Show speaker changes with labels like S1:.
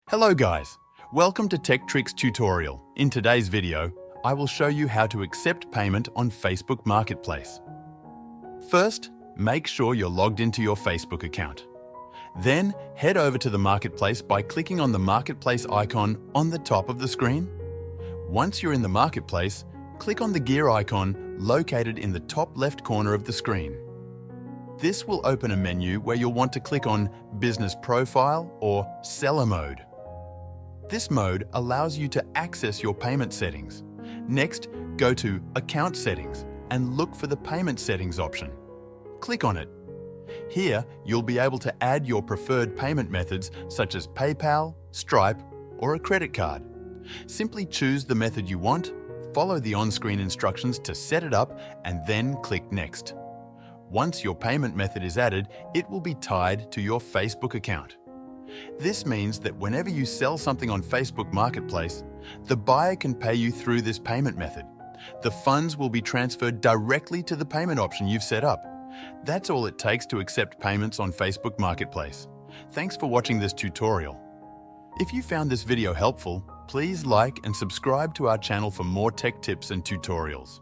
S1: Hello guys, welcome to Tech Tricks tutorial. In today's video, I will show you how to accept payment on Facebook Marketplace. First, make sure you're logged into your Facebook account. Then, head over to the Marketplace by clicking on the Marketplace icon on the top of the screen. Once you're in the Marketplace, click on the gear icon located in the top left corner of the screen. This will open a menu where you'll want to click on Business Profile or Seller Mode. This mode allows you to access your payment settings. Next, go to Account Settings and look for the Payment Settings option. Click on it. Here, you'll be able to add your preferred payment methods such as PayPal, Stripe, or a credit card. Simply choose the method you want, follow the on-screen instructions to set it up, and then click Next. Once your payment method is added, it will be tied to your Facebook account. This means that whenever you sell something on Facebook Marketplace, the buyer can pay you through this payment method. The funds will be transferred directly to the payment option you've set up. That's all it takes to accept payments on Facebook Marketplace. Thanks for watching this tutorial. If you found this video helpful, please like and subscribe to our channel for more tech tips and tutorials.